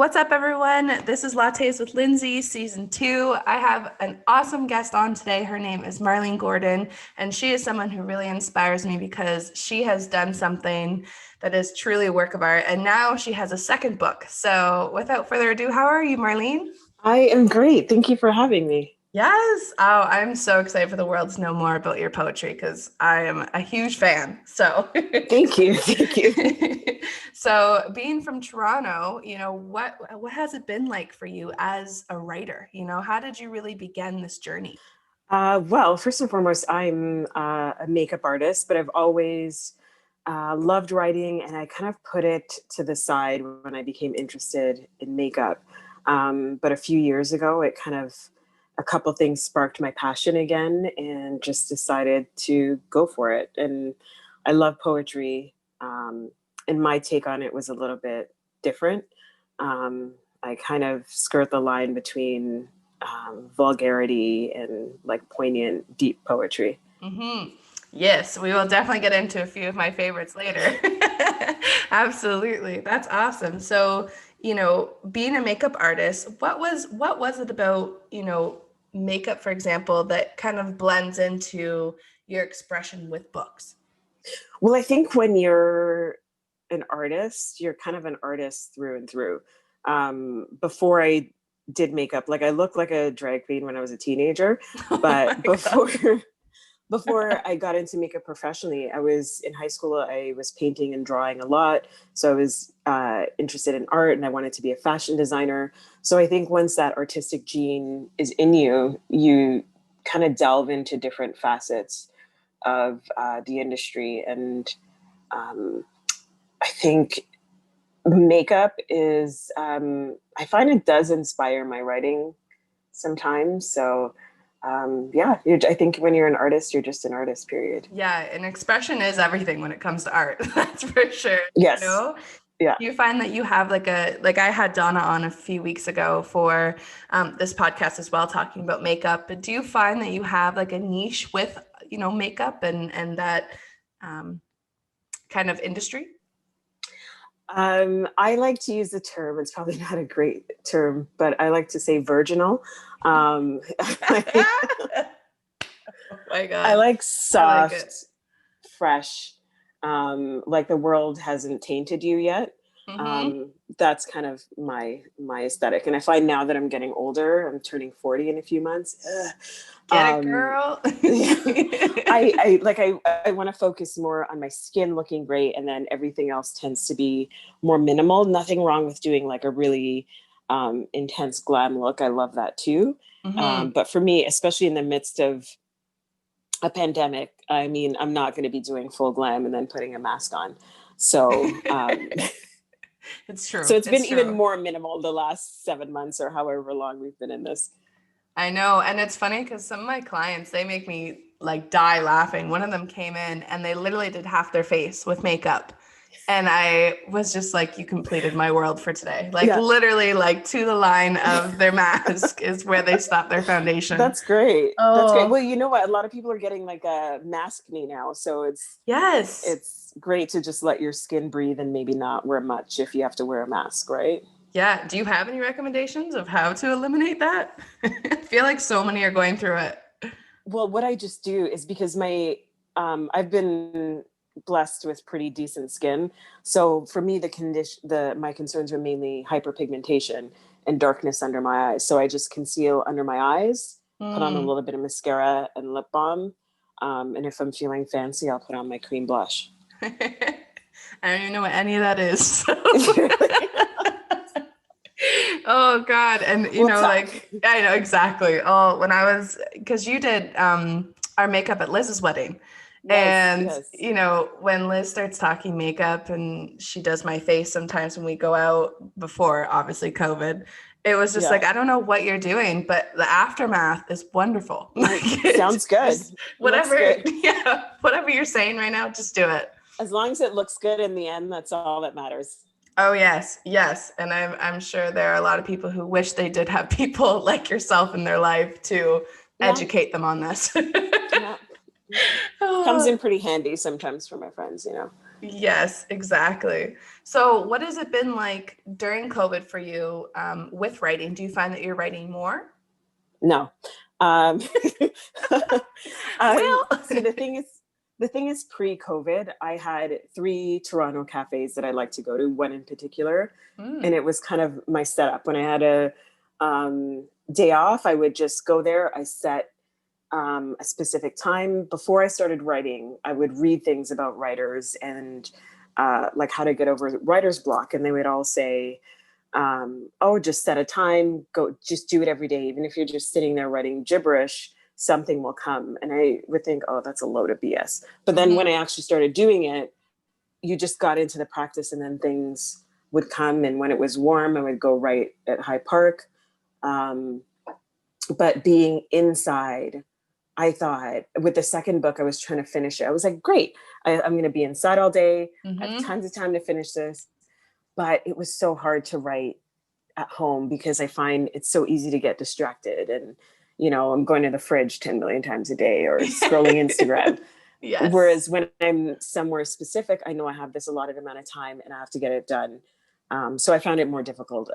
What's up, everyone? This is Lattes with Lindsay, season 2. I have an awesome guest on today. Her name is Marlene Gordon, and she is someone who really inspires me because she has done something that is truly a work of art, and now she has a second book. So without further ado, how are you, Marlene? I am great. Thank you for having me. Yes. Oh, I'm so excited for the world to know more about your poetry because I am a huge fan. So, Thank you. Thank you. so being from Toronto, what has it been like for you as a writer? How did you really begin this journey? Well, first and foremost, I'm a makeup artist, but I've always loved writing, and I kind of put it to the side when I became interested in makeup. But a few years ago, a couple things sparked my passion again, and just decided to go for it. And I love poetry, and my take on it was a little bit different. I kind of skirt the line between vulgarity and like poignant, deep poetry. Mm-hmm. Yes, we will definitely get into a few of my favorites later. Absolutely. That's awesome. So, being a makeup artist, what was it about, makeup, for example, that kind of blends into your expression with books? Well, I think when you're an artist, you're kind of an artist through and through. Before I did makeup, like I looked like a drag queen when I was a teenager, Oh my but God. before I got into makeup professionally, I was in high school. I was painting and drawing a lot, so I was interested in art, and I wanted to be a fashion designer. So I think once that artistic gene is in you, you kind of delve into different facets of the industry, and um, I think makeup is. I find it does inspire my writing sometimes. So yeah, I think when you're an artist, you're just an artist, period. Yeah, and expression is everything when it comes to art. That's for sure. You Yes. know? Yeah. Do you find that you have like I had Donna on a few weeks ago for this podcast as well, talking about makeup. But do you find that you have like a niche with, makeup and that um, kind of industry? I like to use the term, it's probably not a great term, but I like to say virginal. Um, Oh my I God. like I like it. soft, fresh, like the world hasn't tainted you yet. Hmm. That's kind of my aesthetic. And I find now that I'm getting older, I'm turning 40 in a few months. Get it, Um, girl. I want to focus more on my skin looking great, and then everything else tends to be more minimal. Nothing wrong with doing like a really intense glam look. I love that too. Hmm. But for me, especially in the midst of a pandemic, I mean, I'm not going to be doing full glam and then putting a mask on. So, It's true. so it's been It's even true. more minimal the last 7 months or however long we've been in this. I know. And it's funny because some of my clients, they make me like die laughing. One of them came in and they literally did half their face with makeup. And I was just like, you completed my world for today. Like Yeah, literally like to the line of their mask is where they stop their foundation. that's great. That's great. Oh, Well, you know what? A lot of people are getting like a mask knee now, so yes. it's great to just let your skin breathe and maybe not wear much if you have to wear a mask, right? Yeah. Do you have any recommendations of how to eliminate that? I feel like so many are going through it. Well, what I just do is because I've been blessed with pretty decent skin. So for me, my concerns are mainly hyperpigmentation and darkness under my eyes. So I just conceal under my eyes, put on a Mm. little bit of mascara and lip balm. And if I'm feeling fancy, I'll put on my cream blush. I don't even know what any of that is. So. Oh God. And We'll talk. like I know exactly. Oh, when I was because you did our makeup at Liz's wedding. Yes, And yes. when Liz starts talking makeup and she does my face sometimes when we go out before obviously COVID, it was just Yeah. like, I don't know what you're doing, but the aftermath is wonderful. Like it's Sounds good. just Looks whatever, good. yeah, whatever you're saying right now, just do it. As long as it looks good in the end, that's all that matters. Oh yes, yes, and I'm sure there are a lot of people who wish they did have people like yourself in their life to Yeah. educate them on this. Yeah. Comes Oh, in pretty handy sometimes for my friends. Yes, exactly. So what has it been like during COVID for you with writing? Do you find that you're writing more? No. Um, Well, so the thing is pre-COVID, I had three Toronto cafes that I like to go to, one in particular. And mm, it was kind of my setup. When I had a day off, I would just go there. I set a specific time. Before I started writing, I would read things about writers and like how to get over writer's block. And they would all say, oh, just set a time, go, just do it every day. Even if you're just sitting there writing gibberish, something will come. And I would think, oh, that's a load of BS. But then when I mhm. actually started doing it, you just got into the practice and then things would come. And when it was warm, I would go write at High Park. Um, but being inside, I thought with the second book, I was trying to finish it. I was like, great, I'm going to be inside all day. I have Mhm. tons of time to finish this. But it was so hard to write at home because I find it's so easy to get distracted. And, I'm going to the fridge 10 million times a day or scrolling Instagram. Yes. Whereas when I'm somewhere specific, I know I have this allotted amount of time and I have to get it done. So I found it more difficult.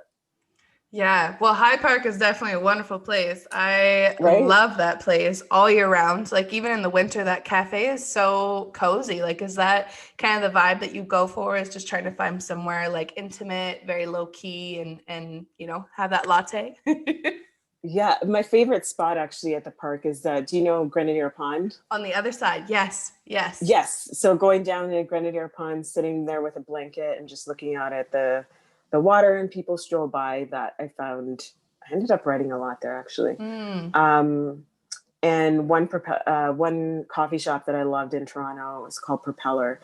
Yeah, well, High Park is definitely a wonderful place. I Right. love that place all year round. Like even in the winter, that cafe is so cozy. Like, is that kind of the vibe that you go for? Is just trying to find somewhere like intimate, very low key, and have that latte? Yeah. My favorite spot actually at the park is, do you know Grenadier Pond? On the other side, yes, yes. Yes. So going down to Grenadier Pond, sitting there with a blanket and just looking out at the water and people stroll by, that I ended up writing a lot there actually. Mm. Um, and one coffee shop that I loved in Toronto was called Propeller,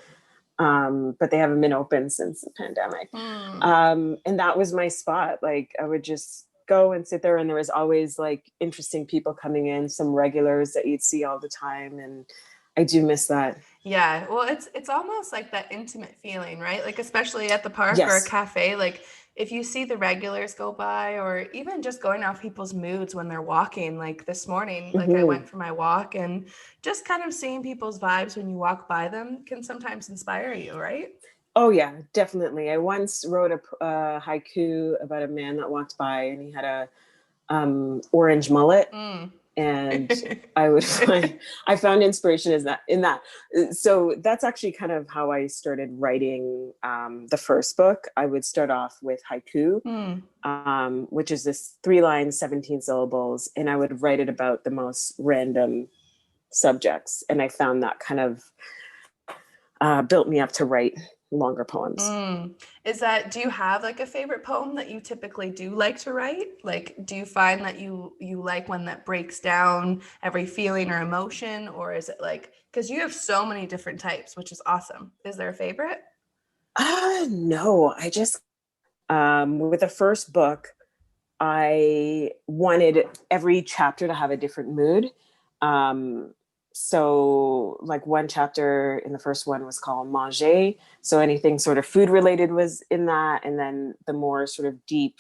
but they haven't been open since the pandemic. Mm. And that was my spot. Like I would just go and sit there, and there was always like interesting people coming in, some regulars that you'd see all the time, and I do miss that. Yeah, well, it's almost like that intimate feeling, right? Like especially at the park or a Yes. cafe, like if you see the regulars go by or even just going off people's moods when they're walking, like this morning, like I Hmm. went for my walk and just kind of seeing people's vibes when you walk by them can sometimes inspire you, right? Oh yeah, definitely. I once wrote a haiku about a man that walked by, and he had a orange mullet, Mm. and I would find I found inspiration is that in that. So that's actually kind of how I started writing the first book. I would start off with haiku, Mm. which is this 3 lines, 17 syllables, and I would write it about the most random subjects. And I found that kind of built me up to write longer poems. Mm. Do you have like a favorite poem that you typically do like to write? Like, do you find that you like one that breaks down every feeling or emotion, or is it like because you have so many different types, which is awesome. Is there a favorite? No, I just with the first book, I wanted every chapter to have a different mood. Um, so, like one chapter in the first one was called Manger. So anything sort of food related was in that, and then the more sort of deep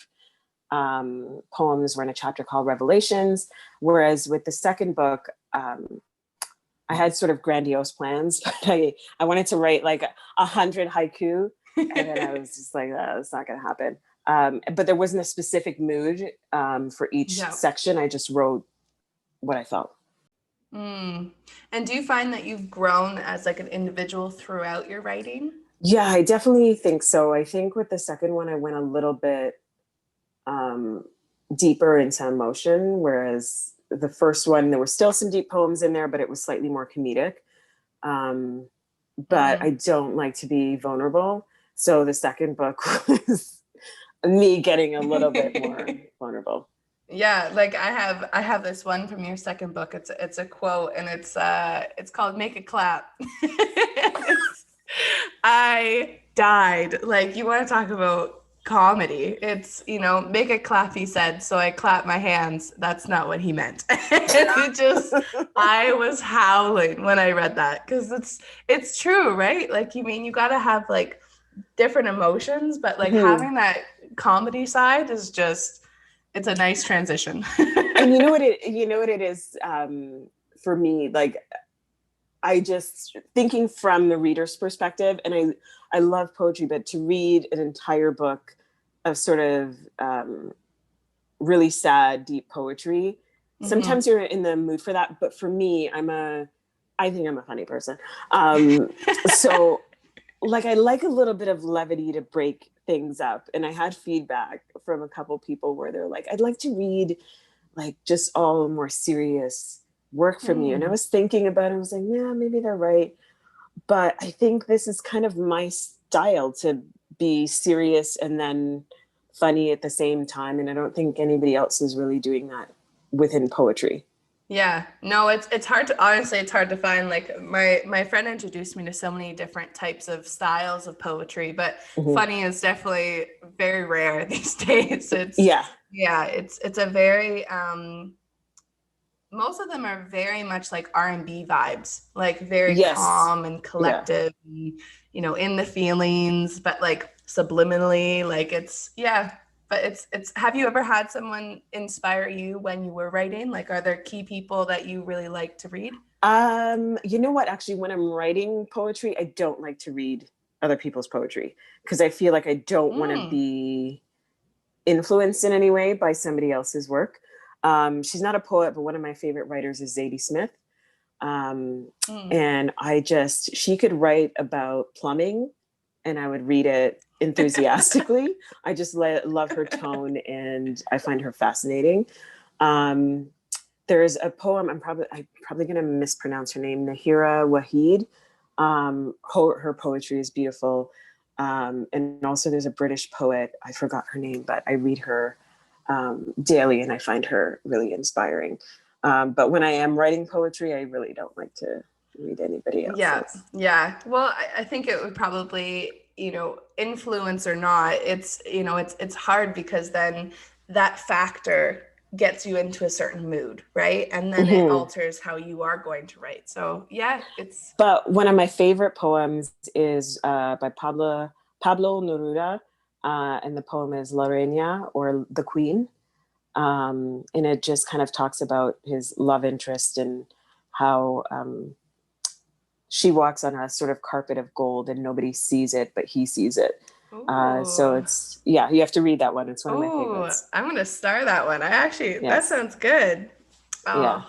poems were in a chapter called Revelations. Whereas with the second book, I had sort of grandiose plans, but I wanted to write like 100 haiku, and then I was just like, oh, that's not going to happen. But there wasn't a specific mood for each Yeah. section. I just wrote what I felt. Mm. And do you find that you've grown as like an individual throughout your writing? Yeah, I definitely think so. I think with the second one, I went a little bit um, deeper into emotion, whereas the first one, there were still some deep poems in there, but it was slightly more comedic. Um, but I Mm. don't like to be vulnerable. So the second book was me getting a little bit more vulnerable. Yeah, like I have this one from your second book. It's a quote and it's called Make a Clap. It's, I died. Like you want to talk about comedy. Make a clap, he said, so I clapped my hands. That's not what he meant. I was howling when I read that because it's true, right? Like you gotta have like different emotions, but like Mhm. having that comedy side is just it's a nice transition. And you know what it is for me, like I just thinking from the reader's perspective, and I love poetry, but to read an entire book of sort of really sad, deep poetry, sometimes you're in the mood for that. But for me, I think I'm a funny person. So like, I like a little bit of levity to break things up. And I had feedback from a couple people where they're like, I'd like to read like just all more serious work from you. And I was thinking about it. I was like, yeah, maybe they're right. But I think this is kind of my style, to be serious and then funny at the same time. And I don't think anybody else is really doing that within poetry. Yeah, no, it's hard to, honestly, it's hard to find. Like my friend introduced me to so many different types of styles of poetry, but funny is definitely very rare these days. It's a very most of them are very much like R&B vibes, like very calm and collective, and, you know, in the feelings, but like subliminally, like but it's have you ever had someone inspire you when you were writing? Like, are there key people that you really like to read? You know what? Actually, when I'm writing poetry, I don't like to read other people's poetry because I feel like I don't want to be influenced in any way by somebody else's work. She's not a poet, but one of my favorite writers is Zadie Smith. And she could write about plumbing and I would read it enthusiastically. I just love her tone and I find her fascinating. There's a poem, I'm probably going to mispronounce her name, Nahira Waheed. Her poetry is beautiful. And also there's a British poet, I forgot her name, but I read her daily and I find her really inspiring. But when I am writing poetry, I really don't like to read anybody else's. Yeah. Well, I think it would probably, you know, influence or not, it's hard because then that factor gets you into a certain mood, right? And then it alters how you are going to write. So yeah, But one of my favorite poems is by Pablo Neruda, and the poem is La Reina, or The Queen. And it just kind of talks about his love interest and how she walks on a sort of carpet of gold and nobody sees it, but he sees it. So it's, you have to read that one. It's one of my favorites. I'm going to star that one. That sounds good. Oh. Yeah.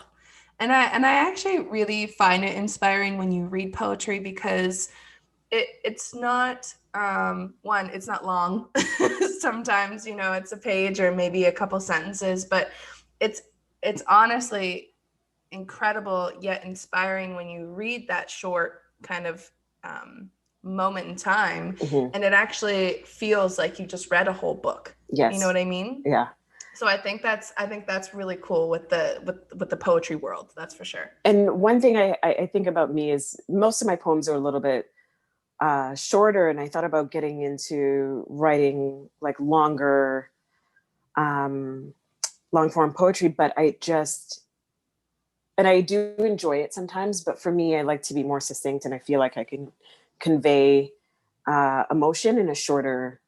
And I actually really find it inspiring when you read poetry because it's not, it's not long. Sometimes, you know, it's a page or maybe a couple sentences, but it's honestly incredible yet inspiring when you read that short kind of moment in time and it actually feels like you just read a whole book. Yes. You know what I mean? Yeah. So I think that's really cool with the poetry world. That's for sure. And one thing I think about me is most of my poems are a little bit shorter, and I thought about getting into writing like longer, long form poetry, but and I do enjoy it sometimes, but for me, I like to be more succinct, and I feel like I can convey emotion in a shorter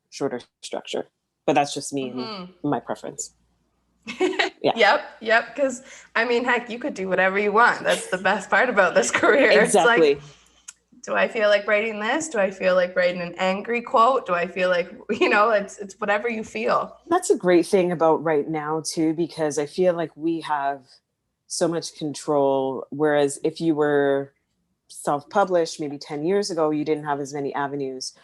structure. But that's just me and my preference. Yeah. Yep. Because I mean, heck, you could do whatever you want. That's the best part about this career. Exactly. It's like, do I feel like writing this? Do I feel like writing an angry quote? Do I feel like, you know, it's whatever you feel. That's a great thing about right now too, because I feel like we have so much control. Whereas if you were self-published maybe 10 years ago, you didn't have as many avenues.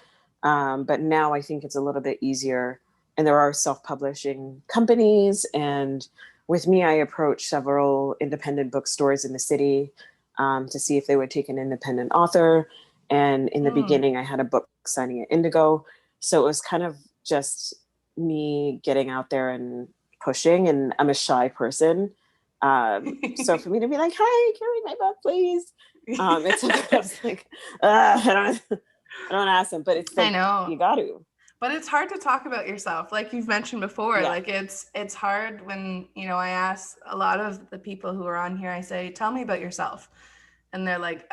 But now I think it's a little bit easier. And there are self-publishing companies. And with me, I approached several independent bookstores in the city to see if they would take an independent author. And in the beginning, I had a book signing at Indigo. So it was kind of just me getting out there and pushing. And I'm a shy person. So for me to be like, hi, can I read my book, please? It's like, I don't ask them, but it's like, I know you got to. But it's hard to talk about yourself, like you've mentioned before. Like it's hard when, you know, I ask a lot of the people who are on here, I say, tell me about yourself. And they're like,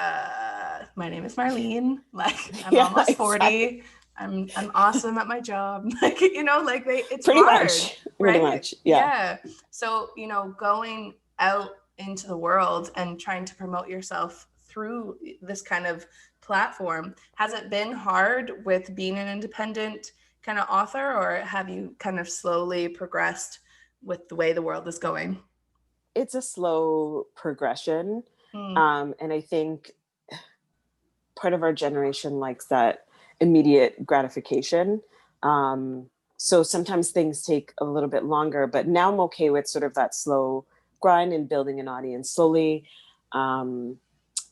my name is Marlene. Like I'm almost 40. I'm awesome at my job. Like, you know, like it's pretty hard, much, right? Pretty much. Yeah. So, you know, going out into the world and trying to promote yourself through this kind of platform. Has it been hard with being an independent kind of author, or have you kind of slowly progressed with the way the world is going? It's a slow progression. Mm. And I think part of our generation likes that immediate gratification. So sometimes things take a little bit longer, but now I'm okay with sort of that slow grind and building an audience slowly. And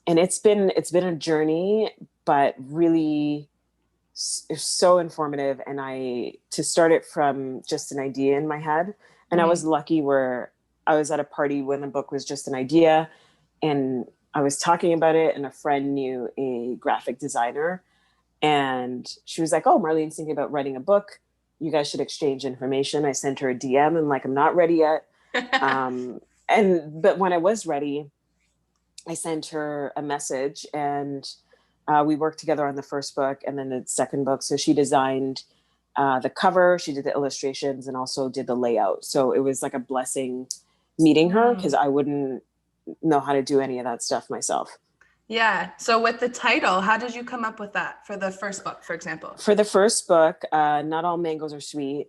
it's been a journey, but really so informative. And to start it from just an idea in my head. And I was lucky where I was at a party when the book was just an idea, and I was talking about it, and a friend knew a graphic designer, and she was like, "Oh, Marlene's thinking about writing a book. You guys should exchange information." I sent her a DM and like, "I'm not ready yet." But when I was ready, I sent her a message, and we worked together on the first book and then the second book. So she designed the cover, she did the illustrations, and also did the layout. So it was like a blessing meeting her, because I wouldn't know how to do any of that stuff myself. Yeah. So with the title, how did you come up with that for the first book, for example? For the first book, Not All Mangoes Are Sweet,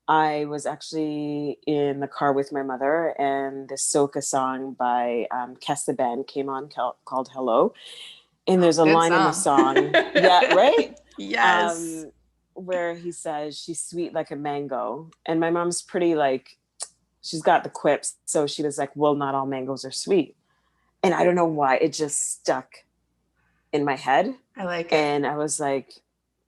I was actually in the car with my mother, and the soca song by Kes the Band came on, called Hello. And there's a Good line in the song. Yeah, right? Yes. Where he says, "She's sweet like a mango." And my mom's pretty like, she's got the quips. So she was like, "Well, not all mangoes are sweet." And I don't know why, it just stuck in my head. I like it. And I was like,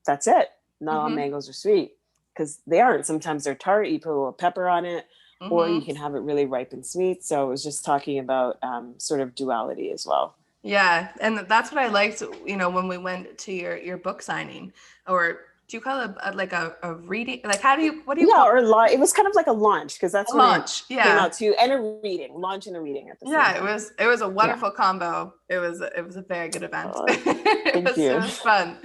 that's it. Not all mangoes are sweet, because they aren't. Sometimes they're tart, you put a little pepper on it, or you can have it really ripe and sweet. So it was just talking about sort of duality as well. Yeah. And that's what I liked, when we went to your book signing, or do you call it like a reading? Like, what do you call it? It was kind of like a launch, because that's what launch. It came out to, and a reading, launch and a reading at the same time. It was a wonderful combo. It was a very good event. Thank you. It was fun.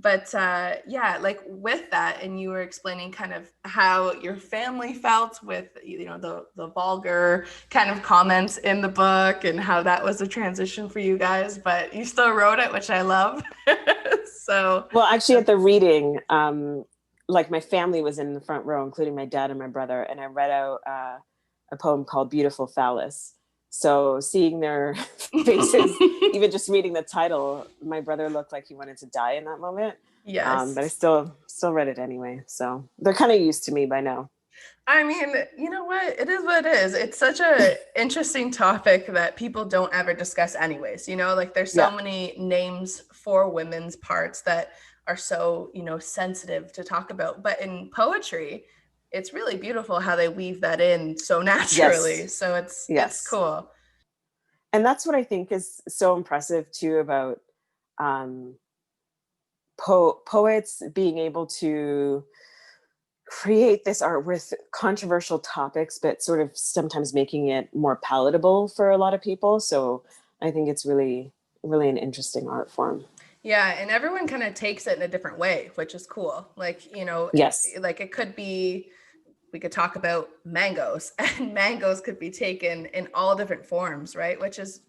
Like with that, and you were explaining kind of how your family felt with, the vulgar kind of comments in the book, and how that was a transition for you guys, but you still wrote it, which I love. Well, actually at the reading, like my family was in the front row, including my dad and my brother, and I read out a poem called Beautiful Phallus. So seeing their faces, even just reading the title, my brother looked like he wanted to die in that moment. Yes. But I still read it anyway. So they're kind of used to me by now. I mean, you know what? It is what it is. It's such a interesting topic that people don't ever discuss anyways. Like there's so many names for women's parts that are so, sensitive to talk about. But in poetry, it's really beautiful how they weave that in so naturally. Yes. So it's cool. And that's what I think is so impressive too about poets being able to create this art with controversial topics, but sort of sometimes making it more palatable for a lot of people. So I think it's really, really an interesting art form. Yeah, and everyone kind of takes it in a different way, which is cool. Like, Yes. like it could be, we could talk about mangoes, and mangoes could be taken in all different forms, right? Which is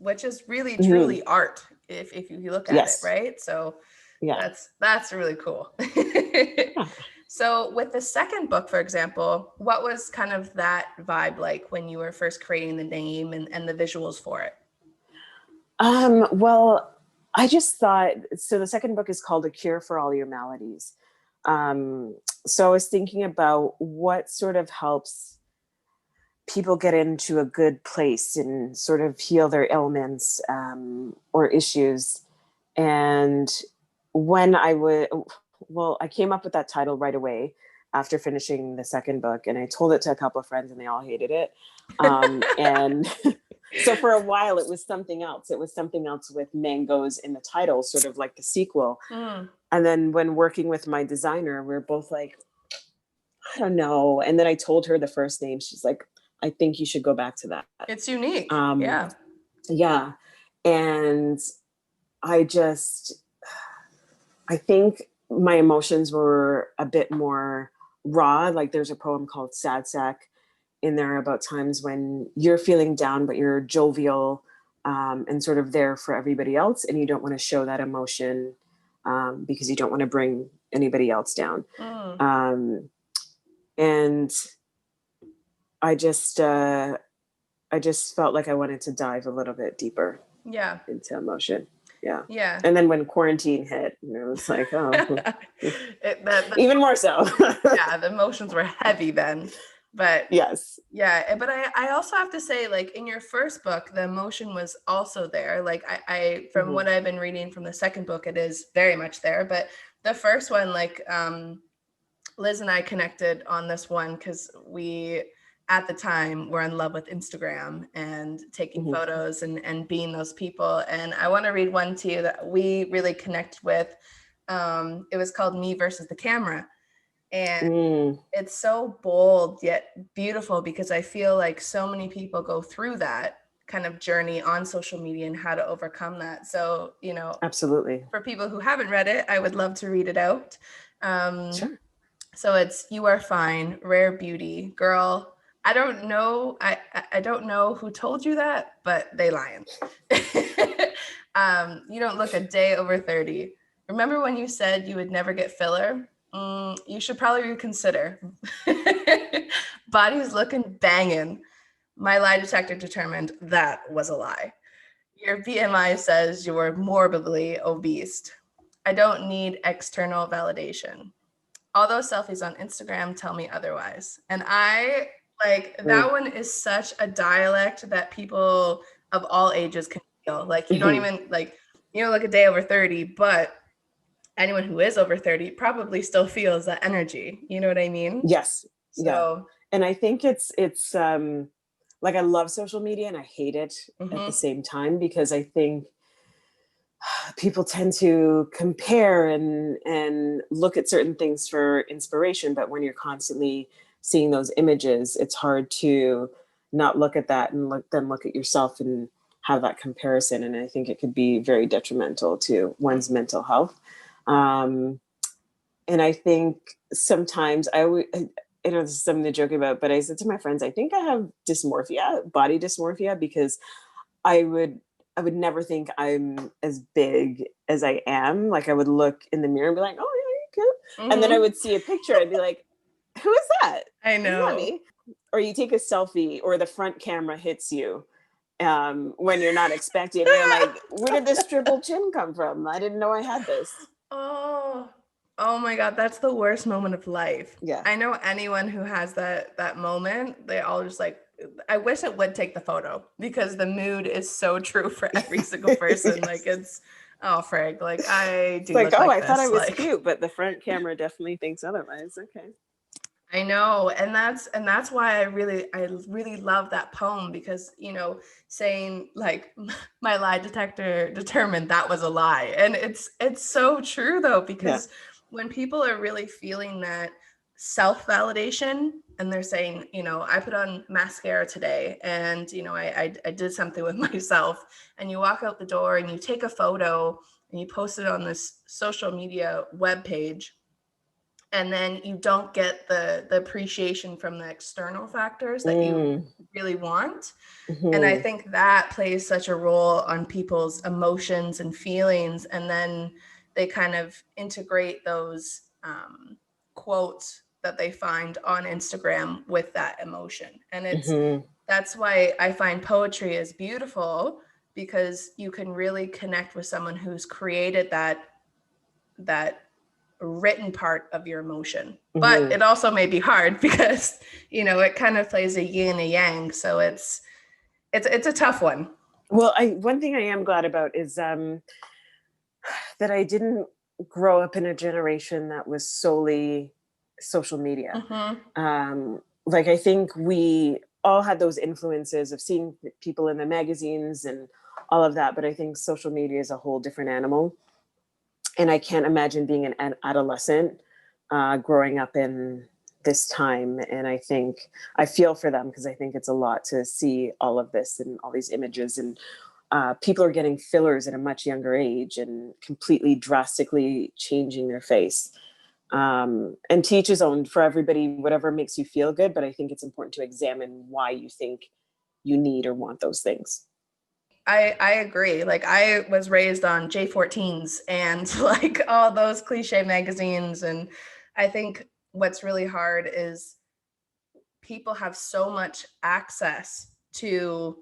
really truly art if you look at it, right? So that's really cool. So with the second book, for example, what was kind of that vibe like when you were first creating the name and the visuals for it? Well, I just thought, so the second book is called A Cure for All Your Maladies. So I was thinking about what sort of helps people get into a good place and sort of heal their ailments or issues. And when I came up with that title right away after finishing the second book, and I told it to a couple of friends and they all hated it. And so for a while it was something else. It was something else with mangoes in the title, sort of like the sequel. And then when working with my designer, we were both like, I don't know. And then I told her the first name. She's like, I think you should go back to that. It's unique. Yeah. And I think my emotions were a bit more raw. Like there's a poem called Sad Sack in there about times when you're feeling down, but you're jovial. and sort of there for everybody else. And you don't want to show that emotion because you don't want to bring anybody else down. And I just felt like I wanted to dive a little bit deeper into emotion. Yeah. And then when quarantine hit, it was like, even more so. Yeah, the emotions were heavy then. But yes. Yeah, but I also have to say, like, in your first book, the emotion was also there. Like, I from what I've been reading from the second book, it is very much there. But the first one, like, Liz and I connected on this one because we, at the time, were in love with Instagram and taking photos and being those people. And I want to read one to you that we really connect with. It was called Me Versus the Camera. And it's so bold yet beautiful because I feel like so many people go through that kind of journey on social media and how to overcome that. So, absolutely. For people who haven't read it, I would love to read it out. Sure. So it's You Are Fine, Rare Beauty, Girl. I don't know. I don't know who told you that, but they lying. You don't look a day over 30. Remember when you said you would never get filler? You should probably reconsider. Body's looking banging. My lie detector determined that was a lie. Your BMI says you're morbidly obese. I don't need external validation. All those selfies on Instagram tell me otherwise. And I that one is such a dialect that people of all ages can feel. Like, you don't even look a day over 30, but anyone who is over 30 probably still feels that energy. You know what I mean? Yes. So, and I think it's like, I love social media and I hate it at the same time, because I think people tend to compare and look at certain things for inspiration. But when you're constantly seeing those images, it's hard to not look at that and look at yourself and have that comparison. And I think it could be very detrimental to one's mental health. And I think sometimes this is something to joke about, but I said to my friends, I think I have body dysmorphia, because I would never think I'm as big as I am. Like, I would look in the mirror and be like, oh yeah, you're cute. And then I would see a picture and be like, who is that? I know. Is that me? Or you take a selfie or the front camera hits you when you're not expecting. You're like, where did this triple chin come from? I didn't know I had this. Oh my God, that's the worst moment of life. Yeah. I know anyone who has that moment, they all just like, I wish it would take the photo, because the mood is so true for every single person. Yes. Like, it's, oh frig, like, I do look like I this. thought I was cute, but the front camera definitely thinks otherwise. Okay. I know. And that's why I really love that poem, because, saying like, my lie detector determined that was a lie. And it's so true though, because when people are really feeling that self-validation and they're saying, I put on mascara today and, I did something with myself, and you walk out the door and you take a photo and you post it on this social media webpage, and then you don't get the appreciation from the external factors that you really want. And I think that plays such a role on people's emotions and feelings. And then they kind of integrate those quotes that they find on Instagram with that emotion. And that's why I find poetry is beautiful, because you can really connect with someone who's created that written part of your emotion. But it also may be hard, because it kind of plays a yin and a yang, so it's a tough one. Well, one thing I am glad about is that I didn't grow up in a generation that was solely social media. Like, I think we all had those influences of seeing people in the magazines and all of that, but I think social media is a whole different animal. And I can't imagine being an adolescent growing up in this time. And I think I feel for them, because I think it's a lot to see all of this and all these images, and people are getting fillers at a much younger age and completely drastically changing their face. And to each his own, for everybody, whatever makes you feel good. But I think it's important to examine why you think you need or want those things. I agree. Like I was raised on J14s and like all those cliche magazines. And I think what's really hard is people have so much access to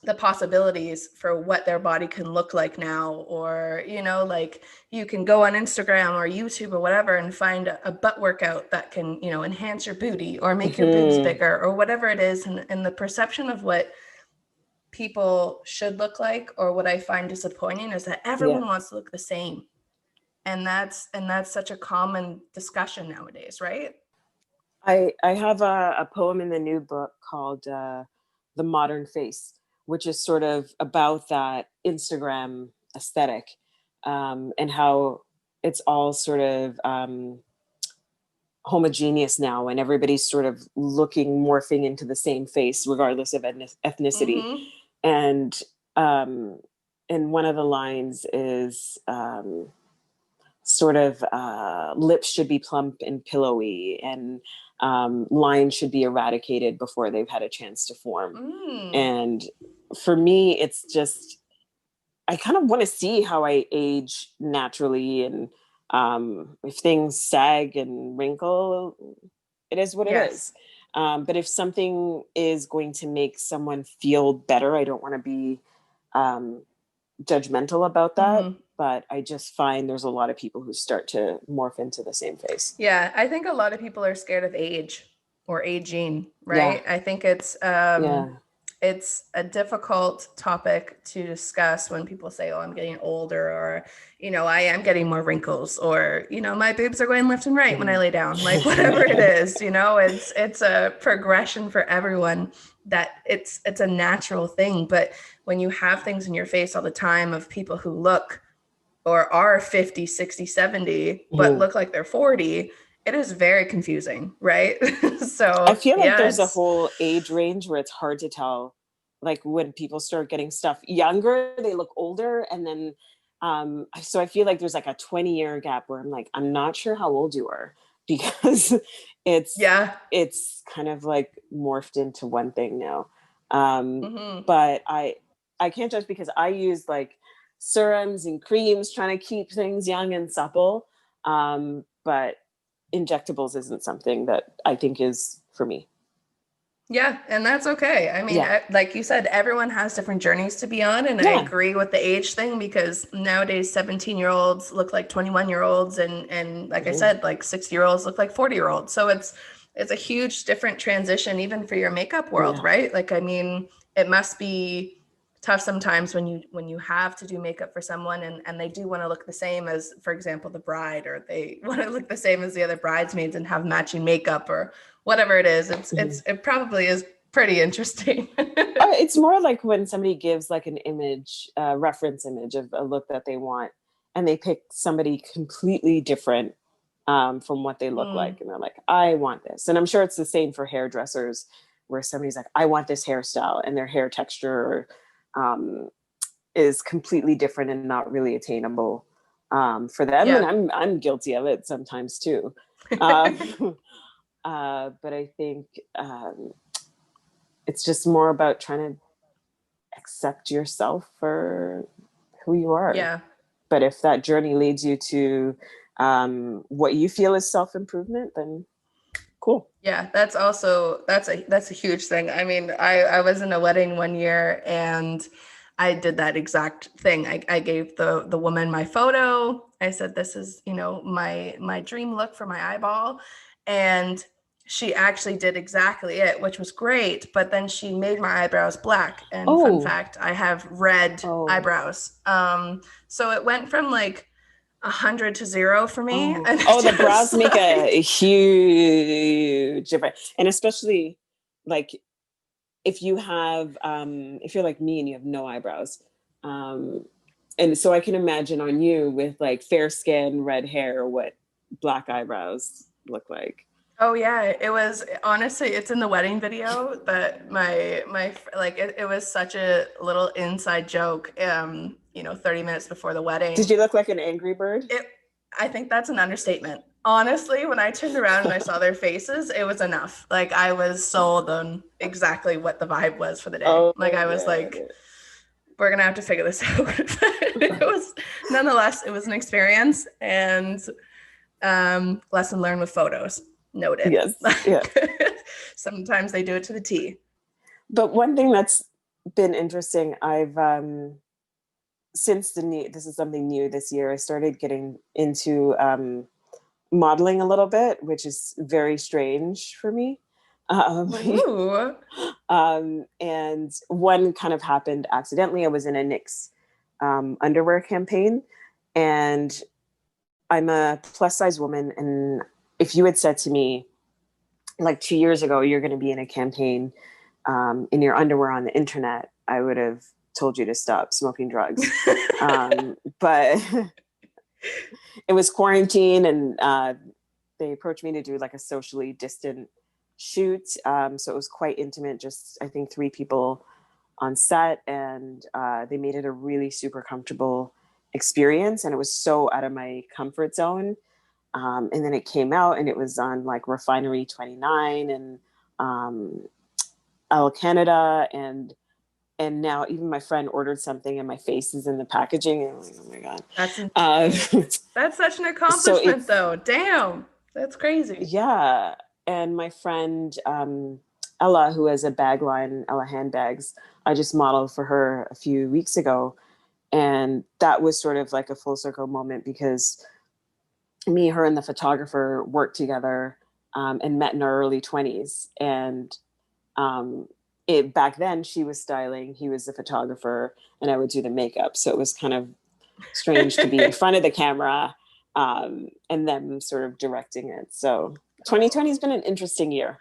the possibilities for what their body can look like now, or like you can go on Instagram or YouTube or whatever and find a butt workout that can enhance your booty or make your boobs bigger or whatever it is, and the perception of what people should look like, or what I find disappointing, is that everyone wants to look the same, and that's such a common discussion nowadays, right? I have a poem in the new book called The Modern Face, which is sort of about that Instagram aesthetic, and how it's all sort of homogeneous now, and everybody's sort of morphing into the same face regardless of ethnicity. Mm-hmm. And one of the lines is sort of lips should be plump and pillowy, and lines should be eradicated before they've had a chance to form. And for me, it's just, I kind of want to see how I age naturally, and if things sag and wrinkle, it is what it is. But if something is going to make someone feel better, I don't want to be judgmental about that. Mm-hmm. But I just find there's a lot of people who start to morph into the same face. Yeah, I think a lot of people are scared of age or aging, right? Yeah. I think it's a difficult topic to discuss when people say, oh, I'm getting older, or, I am getting more wrinkles, or, my boobs are going left and right when I lay down, like whatever it is, it's a progression for everyone, that it's a natural thing. But when you have things in your face all the time of people who look or are 50, 60, 70, but look like they're 40, it is very confusing, right? So I feel like there's a whole age range where it's hard to tell. Like when people start getting stuff younger, they look older. And then, so I feel like there's like a 20-year gap where I'm like, I'm not sure how old you are, because it's kind of like morphed into one thing now. But I can't judge, because I use like serums and creams trying to keep things young and supple. But injectables isn't something that I think is for me. Yeah, and that's okay. I mean, like you said, everyone has different journeys to be on, and I agree with the age thing, because nowadays 17-year-olds look like 21-year-olds, and like I said, like 60-year-olds look like 40-year-olds. So it's a huge different transition, even for your makeup world, right? Like, I mean, it must be tough sometimes when you have to do makeup for someone, and they do want to look the same as, for example, the bride, or they want to look the same as the other bridesmaids and have matching makeup or whatever it is. It probably is pretty interesting. It's more like when somebody gives like an image, reference image of a look that they want, and they pick somebody completely different from what they look like, and they're like, I want this. And I'm sure it's the same for hairdressers, where somebody's like, I want this hairstyle, and their hair texture is completely different and not really attainable for them. And I'm guilty of it sometimes too. But I think it's just more about trying to accept yourself for who you are. Yeah. But if that journey leads you to what you feel is self-improvement, then cool. Yeah, that's a huge thing. I mean, I was in a wedding one year, and I did that exact thing. I gave the woman my photo. I said, this is, my dream look for my eyeball. And she actually did exactly it, which was great. But then she made my eyebrows black. And fun fact, I have red eyebrows. So it went from like 100 to 0 for me. The brows make a huge difference. And especially like if you have, if you're like me and you have no eyebrows. And so I can imagine on you with like fair skin, red hair, what black eyebrows look like. Oh yeah, it was, honestly, it's in the wedding video, but my like it was such a little inside joke. 30 minutes before the wedding. Did you look like an angry bird? I think that's an understatement. Honestly, when I turned around and I saw their faces, it was enough. Like I was sold on exactly what the vibe was for the day. I was like, we're going to have to figure this out. Nonetheless, it was an experience, and lesson learned with photos. Noted. Yes. Yeah. Sometimes they do it to the T. But one thing that's been interesting, I've this is something new this year, I started getting into modeling a little bit, which is very strange for me. Ooh. And one kind of happened accidentally. I was in a NYX underwear campaign, and I'm a plus size woman. And if you had said to me like 2 years ago, you're going to be in a campaign in your underwear on the internet, I would have told you to stop smoking drugs. But it was quarantine, and they approached me to do like a socially distant shoot. So it was quite intimate, just I think 3 people on set, and they made it a really super comfortable experience, and it was so out of my comfort zone. And then it came out, and it was on like Refinery 29 and Elle Canada, and now even my friend ordered something and my face is in the packaging, and I'm like, oh my god. That's such an accomplishment, though. Damn, that's crazy. Yeah. And my friend Ella, who has a bag line, Ella Handbags, I just modeled for her a few weeks ago, and that was sort of like a full circle moment, because me, her, and the photographer worked together and met in our early 20s. And back then she was styling, he was the photographer, and I would do the makeup. So it was kind of strange to be in front of the camera and them sort of directing it. So 2020 has been an interesting year.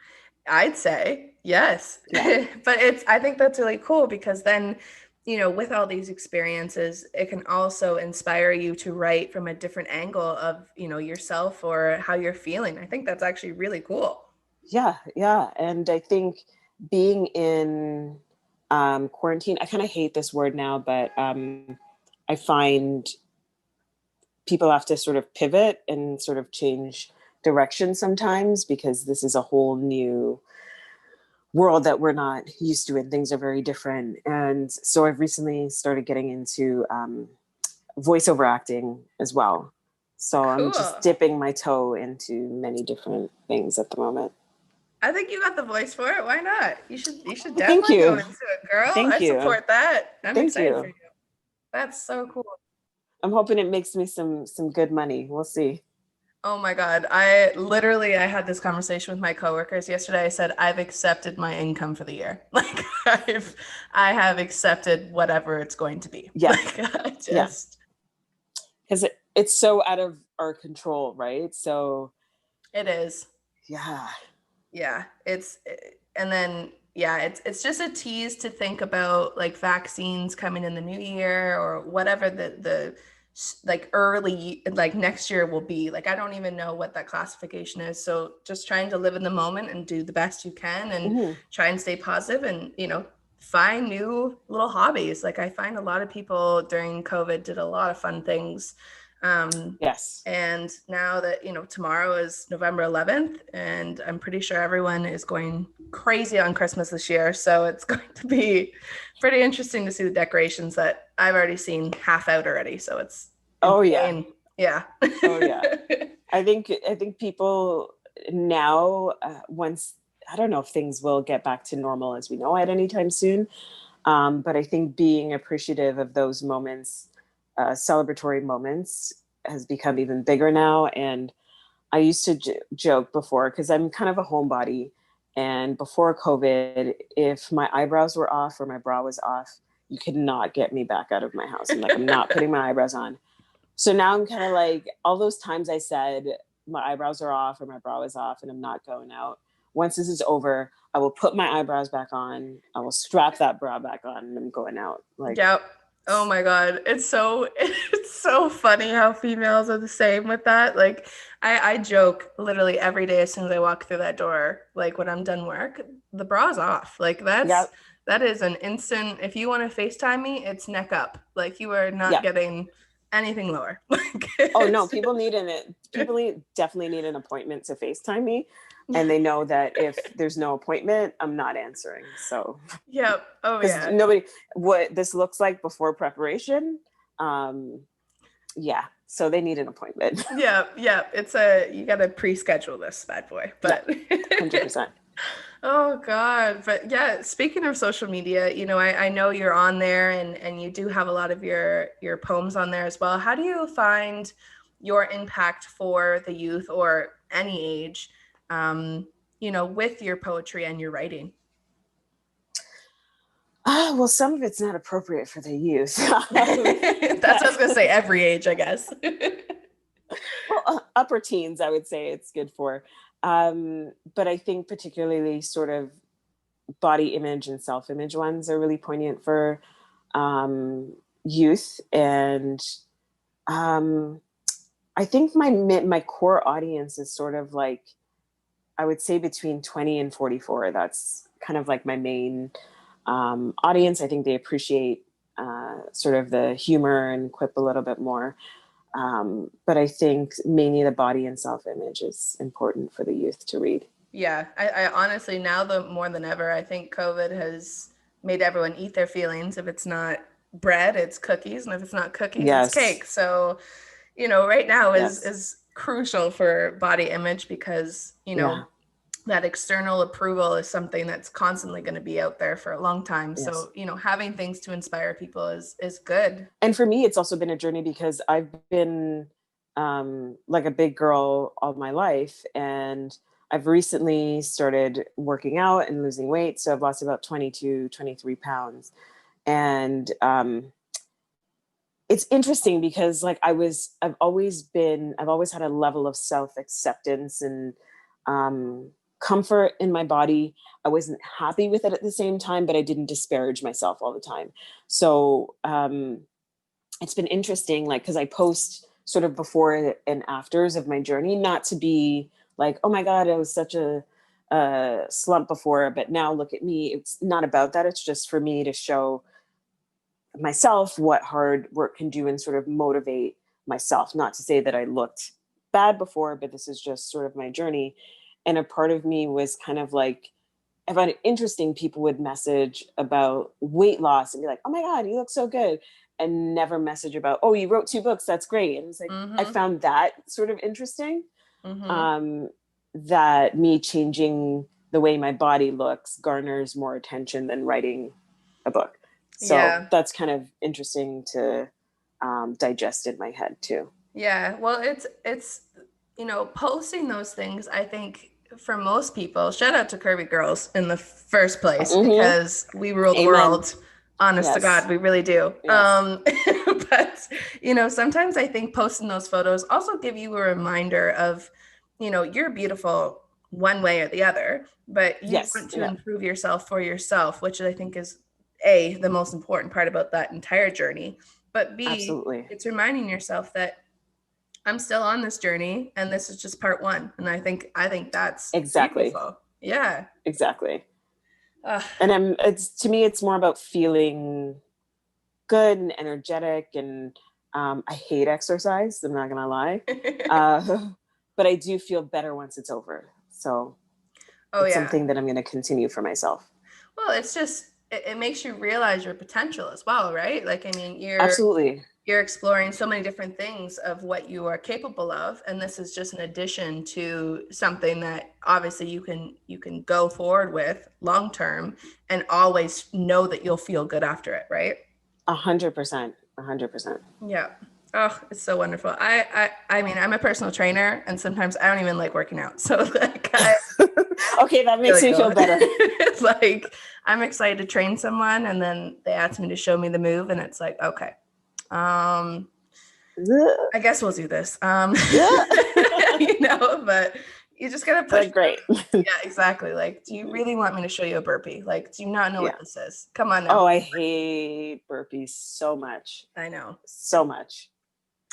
I'd say, yes. Yeah. But I think that's really cool, because then, you know, with all these experiences, it can also inspire you to write from a different angle of, you know, yourself or how you're feeling. I think that's actually really cool. Yeah. Yeah. And I think being in quarantine, I kind of hate this word now, but I find people have to sort of pivot and sort of change direction sometimes, because this is a whole new world that we're not used to, and things are very different. And so I've recently started getting into voiceover acting as well. So cool. I'm just dipping my toe into many different things at the moment. I think you got the voice for it. Why not? You should definitely go into it, girl. I support that. I'm excited for you. That's so cool. I'm hoping it makes me some good money. We'll see. Oh my God. I had this conversation with my coworkers yesterday. I said, I've accepted my income for the year. Like I have accepted whatever it's going to be. Yeah. Like, because it's so out of our control, right? So it is. Yeah. Yeah. It's just a tease to think about, like, vaccines coming in the new year, or whatever the like early, like next year will be. Like, I don't even know what that classification is. So just trying to live in the moment and do the best you can, and try and stay positive, and, you know, find new little hobbies. Like, I find a lot of people during COVID did a lot of fun things. Yes. And now that, you know, tomorrow is November 11th, and I'm pretty sure everyone is going crazy on Christmas this year. So it's going to be pretty interesting to see the decorations that I've already seen half out already. So it's insane. Yeah. Oh yeah. I think people now, once, I don't know if things will get back to normal as we know it anytime soon. But I think being appreciative of those moments, celebratory moments, has become even bigger now. And I used to joke before, because I'm kind of a homebody, and before COVID, if my eyebrows were off or my bra was off, you could not get me back out of my house. I'm like, I'm not putting my eyebrows on. So now I'm kind of like, all those times I said my eyebrows are off or my bra is off and I'm not going out, once this is over, I will put my eyebrows back on, I will strap that bra back on, and I'm going out. Like, yep. Oh my God. It's so funny how females are the same with that. Like, I joke literally every day as soon as I walk through that door, like when I'm done work, the bra's off. Like, that is an instant, if you want to FaceTime me, it's neck up. Like, you are not getting anything lower. Oh no, people definitely need an appointment to FaceTime me. And they know that if there's no appointment, I'm not answering. So, Yep. Oh because yeah. nobody, what this looks like before preparation. Yeah. So they need an appointment. Yeah, yeah. You gotta pre-schedule this bad boy. Yeah. But 100%. oh God. But yeah, speaking of social media, I know you're on there and you do have a lot of your poems on there as well. How do you find your impact for the youth or any age, with your poetry and your writing? Well, some of it's not appropriate for the youth. That's what I was gonna say, every age, I guess. Well, upper teens, I would say it's good for. But I think particularly sort of body image and self-image ones are really poignant for youth. And I think my core audience is sort of like, I would say between 20 and 44. That's kind of like my main audience. I think they appreciate sort of the humor and quip a little bit more. But I think mainly the body and self-image is important for the youth to read. Yeah, I honestly, now more than ever, I think COVID has made everyone eat their feelings. If it's not bread, it's cookies, and if it's not cookies, it's Yes. cake. So, right now Yes. is crucial for body image because, Yeah. that external approval is something that's constantly going to be out there for a long time. Yes. So, having things to inspire people is good. And for me, it's also been a journey because I've been like a big girl all my life, and I've recently started working out and losing weight. So I've lost about 22, 23 pounds. And it's interesting because like I've always had a level of self-acceptance and comfort in my body. I wasn't happy with it at the same time, but I didn't disparage myself all the time. So it's been interesting, like, because I post sort of before and afters of my journey, not to be like, oh my God, I was such a slump before, but now look at me. It's not about that. It's just for me to show myself what hard work can do and sort of motivate myself. Not to say that I looked bad before, but this is just sort of my journey. And a part of me was kind of like, I found it interesting. People would message about weight loss and be like, oh my God, you look so good. And never message about, oh, you wrote 2 books. That's great. And it's like, I found that sort of interesting. That me changing the way my body looks garners more attention than writing a book. So that's kind of interesting to digest in my head too. Yeah. Well, it's, posting those things, I think for most people, shout out to Curvy Girls in the first place, because we rule the world. Honest to God, we really do. Yes. But, sometimes I think posting those photos also give you a reminder of, you're beautiful one way or the other, but you want to improve yourself for yourself, which I think is A, the most important part about that entire journey. But B, absolutely, it's reminding yourself that I'm still on this journey and this is just part one. And I think that's exactly beautiful. Yeah. Exactly. And to me, it's more about feeling good and energetic. And I hate exercise. I'm not going to lie. But I do feel better once it's over. So it's something that I'm going to continue for myself. Well, it's just, it makes you realize your potential as well, right? Like, I mean, absolutely, you're exploring so many different things of what you are capable of. And this is just an addition to something that obviously you can go forward with long-term and always know that you'll feel good after it. Right. 100%. 100%. Yeah. Oh, it's so wonderful. I mean, I'm a personal trainer and sometimes I don't even like working out. So like, okay, that makes me feel better. It's like, I'm excited to train someone and then they ask me to show me the move and it's like, okay. I guess we'll do this. But you just gotta push. That's great. Yeah, exactly. Like, do you really want me to show you a burpee? Like, do you not know what this is? Come on now. Oh, I hate burpees so much. I know. So much.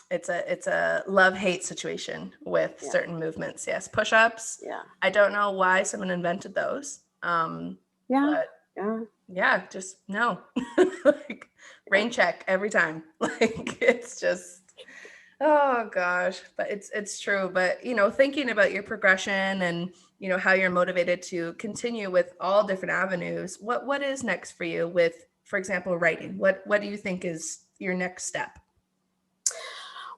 It's a love-hate situation with certain movements. Yes. Push-ups. Yeah. I don't know why someone invented those. But just no. Like, rain check every time. Like, it's just, Oh gosh, but it's true. But thinking about your progression and how you're motivated to continue with all different avenues, what is next for you with, for example, writing? What do you think is your next step?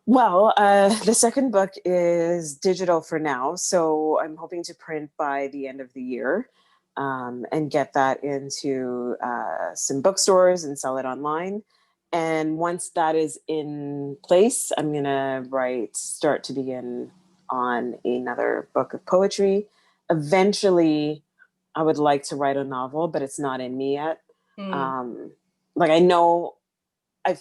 Well, the second book is digital for now, so I'm hoping to print by the end of the year, and get that into some bookstores and sell it online. And once that is in place, I'm gonna start to begin on another book of poetry. Eventually, I would like to write a novel, but it's not in me yet. Mm. Um, like I know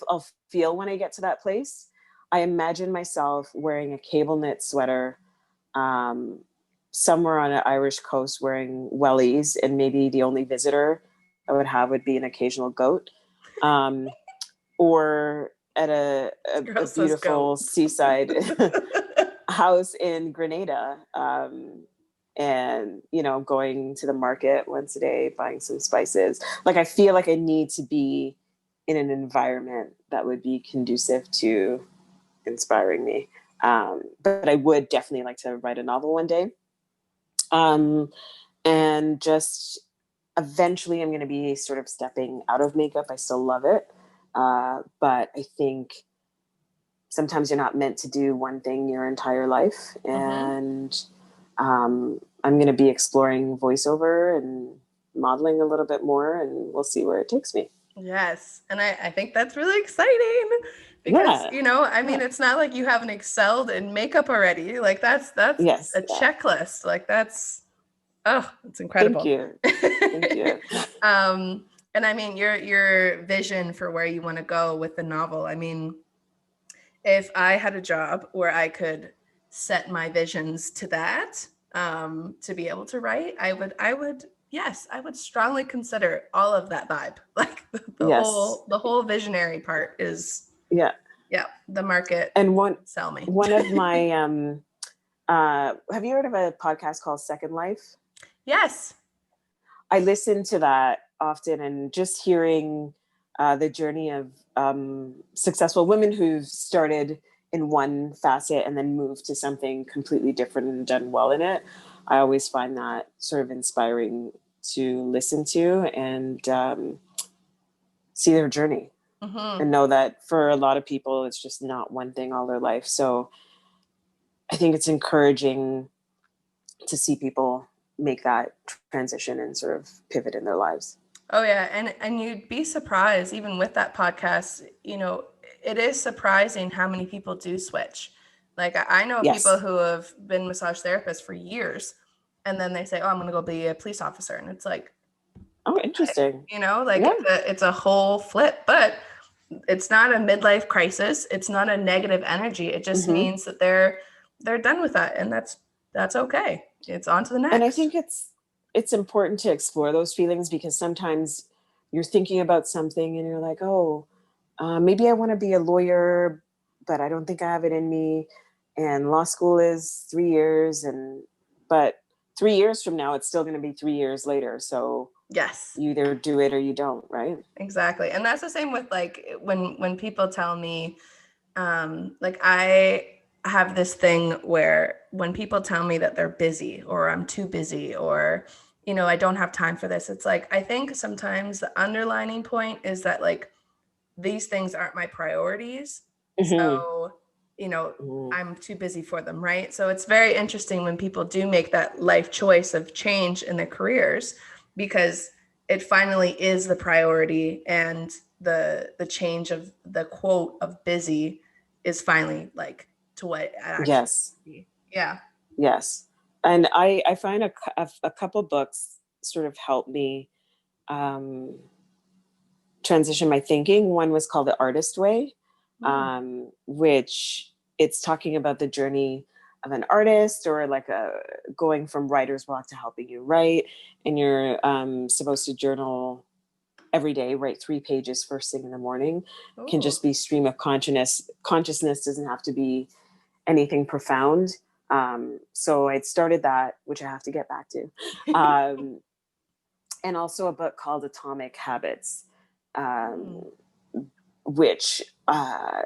I'll feel when I get to that place. I imagine myself wearing a cable knit sweater, um, somewhere on an Irish coast wearing wellies, and maybe the only visitor I would have would be an occasional goat, um, or at This a girl says beautiful goat. seaside house in Grenada. And going to the market once a day, buying some spices. Like I feel like I need to be in an environment that would be conducive to inspiring me. But I would definitely like to write a novel one day. Um, and just eventually I'm going to be sort of stepping out of makeup. I still love it. But I think sometimes you're not meant to do one thing your entire life. Hmm. And I'm going to be exploring voiceover and modeling a little bit more, and we'll see where it takes me. Yes. And I think that's really exciting because, Yeah. I mean, Yeah. it's not like you haven't excelled in makeup already. Like that's Yes. a Yeah. checklist. Like oh, it's Thank incredible. you. Thank you. um, and I mean, your vision for where you want to go with the novel. I mean, if I had a job where I could set my visions to that, to be able to write, yes, I would strongly consider all of that vibe. Like the Yes. whole visionary part is, Yeah. yeah, the market And one sell me. one of my have you heard of a podcast called Second Life? Yes. I listen to that often, and just hearing the journey of successful women who've started in one facet and then moved to something completely different and done well in it. I always find that sort of inspiring to listen to, and see their journey, Hmm. and know that for a lot of people, it's just not one thing all their life. So I think it's encouraging to see people make that transition and sort of pivot in their lives. Oh yeah, and you'd be surprised even with that podcast, it is surprising how many people do switch. Like I know people Yes. who have been massage therapists for years and then they say, "Oh, I'm going to go be a police officer." And it's like, Oh, interesting. like Yeah. it's a whole flip, but it's not a midlife crisis. It's not a negative energy. It just Hmm. means that they're done with that, and that's okay. It's on to the And I next. think it's important to explore those feelings, because sometimes you're thinking about something and you're like, oh, maybe I want to be a lawyer, but I don't think I have it in me. And law school is 3 years, but 3 years from now, it's still going to be 3 years later. So Yes. you either do it or you don't, right? Exactly. And that's the same with like when people tell me, like I have this thing where when people tell me that they're busy or I'm too busy or, I don't have time for this, it's like I think sometimes the underlining point is that like these things aren't my priorities. Hmm. So, you know, Hmm. I'm too busy for them, right? So it's very interesting when people do make that life choice of change in their careers because it finally is the priority and the change of the quote of busy is finally like to what it actually Yes. be. Yeah. Yes. And I find a couple books sort of help me um, transition my thinking. One was called The Artist Way, Mm. which it's talking about the journey of an artist, or like a going from writer's block to helping you write. And you're supposed to journal every day, write 3 pages first thing in the morning. Can Oh. just be stream of consciousness doesn't have to be anything profound. So I started that, which I have to get back to. Um, and also a book called Atomic Habits, um, Mm. which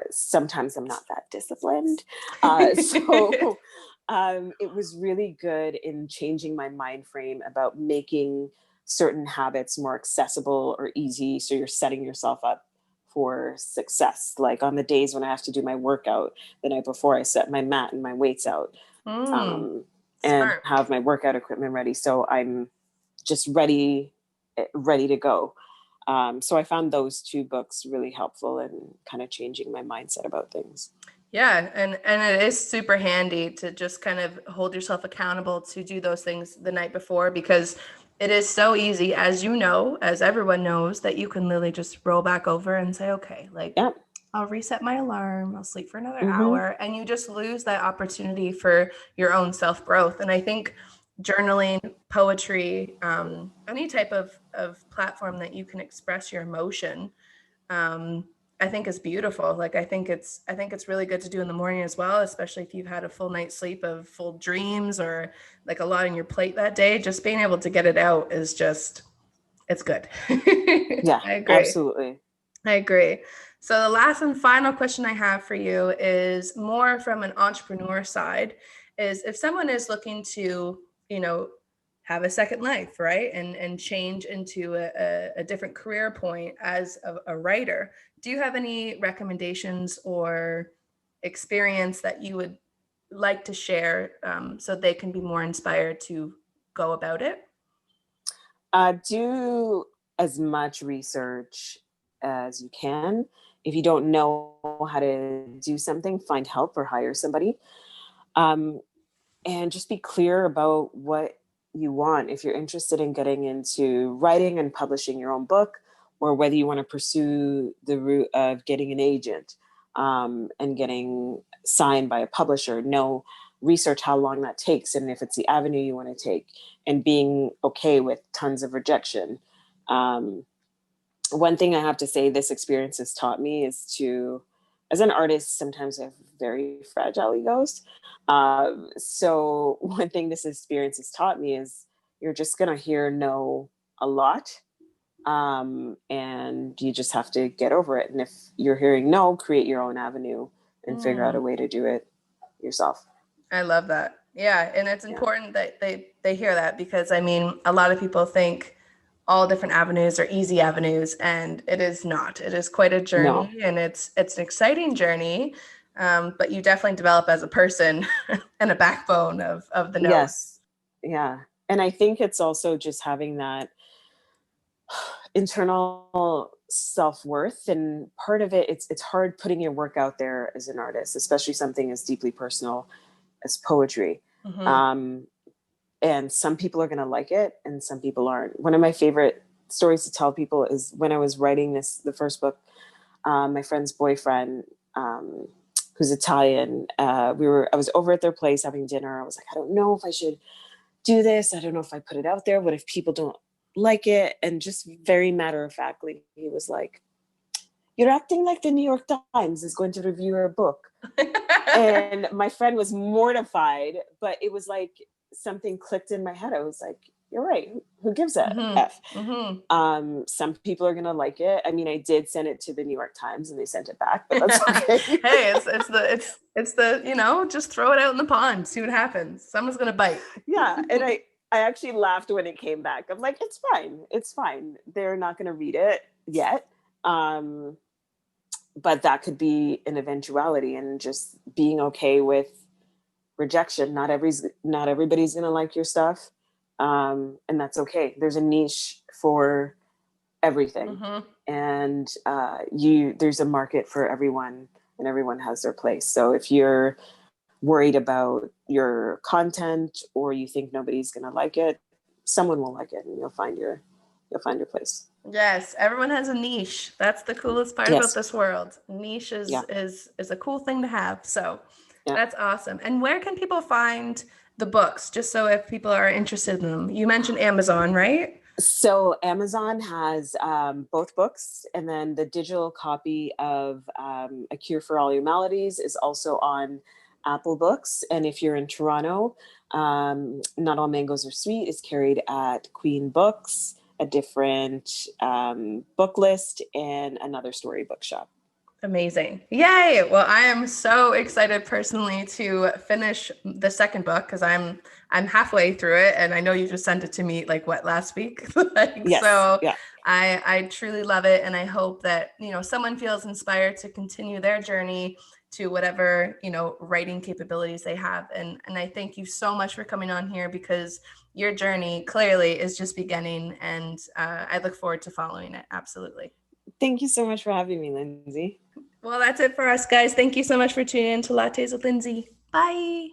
sometimes I'm not that disciplined. So it was really good in changing my mind frame about making certain habits more accessible or easy. So you're setting yourself up for success. Like on the days when I have to do my workout the night before, I set my mat and my weights out, and Smart. have my workout equipment ready. So I'm just ready to go. So I found those two books really helpful in kind of changing my mindset about things. Yeah, and it is super handy to just kind of hold yourself accountable to do those things the night before, because it is so easy, as you know, as everyone knows, that you can literally just roll back over and say, okay, like Yeah. I'll reset my alarm, I'll sleep for another Mm-hmm. hour, and you just lose that opportunity for your own self-growth. And I think journaling, poetry, any type of platform that you can express your emotion, um, I think is beautiful. Like I think it's really good to do in the morning as well, especially if you've had a full night's sleep of full dreams or like a lot on your plate that day. Just being able to get it out is just, it's good. Yeah, I agree. absolutely. I agree. So the last and final question I have for you is more from an entrepreneur side, is if someone is looking to, you know, have a second life, right? And change into a different career point as a writer, do you have any recommendations or experience that you would like to share, so they can be more inspired to go about it? Do as much research as you can. If you don't know how to do something, find help or hire somebody. Um, and just be clear about what you want. If you're interested in getting into writing and publishing your own book, or whether you want to pursue the route of getting an agent, and getting signed by a publisher, know, research how long that takes and if it's the avenue you want to take, and being okay with tons of rejection. Um, One thing I have to say this experience has taught me is to, as an artist, sometimes I have very fragile egos. So one thing this experience has taught me is you're just going to hear no a lot. And you just have to get over it. And if you're hearing no, create your own avenue and figure out a Mm. way to do it yourself. I love that. Yeah, and it's Yeah. important that they hear that, because I mean, a lot of people think all different avenues are easy avenues, and it is not. It is quite a No. journey, and it's an exciting journey. But you definitely develop as a person and a backbone of the notes. Yes. Yeah. And I think it's also just having that internal self-worth, and part of it, it's hard putting your work out there as an artist, especially something as deeply personal as poetry. Mm-hmm. um, and some people are going to like it and some people aren't. One of my favorite stories to tell people is when I was writing the first book, my friend's boyfriend, who's Italian, I was over at their place having dinner. I was like, I don't know if I should do this. I don't know if I put it out there. What if people don't like it? And just very matter of factly, he was like, you're acting like the New York Times is going to review your book. And my friend was mortified, but it was like something clicked in my head. I was like, you're right. Who gives a F? Mm-hmm. Mm-hmm. Some people are going to like it. I mean, I did send it to the New York Times and they sent it back, but that's okay. Hey, it's the, you know, just throw it out in the pond, see what happens. Someone's gonna bite. Yeah. And I actually laughed when it came back. I'm like, it's fine. It's fine. They're not going to read it yet. But that could be an eventuality, and just being okay with rejection. Not everybody's going to like your stuff. And that's okay. There's a niche for everything. Mm-hmm. And there's a market for everyone, and everyone has their place. So if you're worried about your content, or you think nobody's going to like it, someone will like it, and you'll find your place. Yes, everyone has a niche. That's the coolest part about Yes. this world. Niche Yeah. is a cool thing to have. So Yeah. that's awesome. And where can people find the books? Just so if people are interested in them. You mentioned Amazon, right? So Amazon has both books, and then the digital copy of A Cure for All Your Maladies is also on Apple Books. And if you're in Toronto, Not All Mangoes Are Sweet is carried at Queen Books, a different book list, and another story bookshop. Amazing. Yay. Well, I am so excited personally to finish the second book because I'm halfway through it, and I know you just sent it to me like what, last week? Like, Yes. so Yeah. I truly love it, and I hope that, someone feels inspired to continue their journey to whatever, writing capabilities they have. And I thank you so much for coming on here because your journey clearly is just beginning, and I look forward to following it. Absolutely. Thank you so much for having me, Lindsay. Well, that's it for us, guys. Thank you so much for tuning in to Lattes with Lindsay. Bye.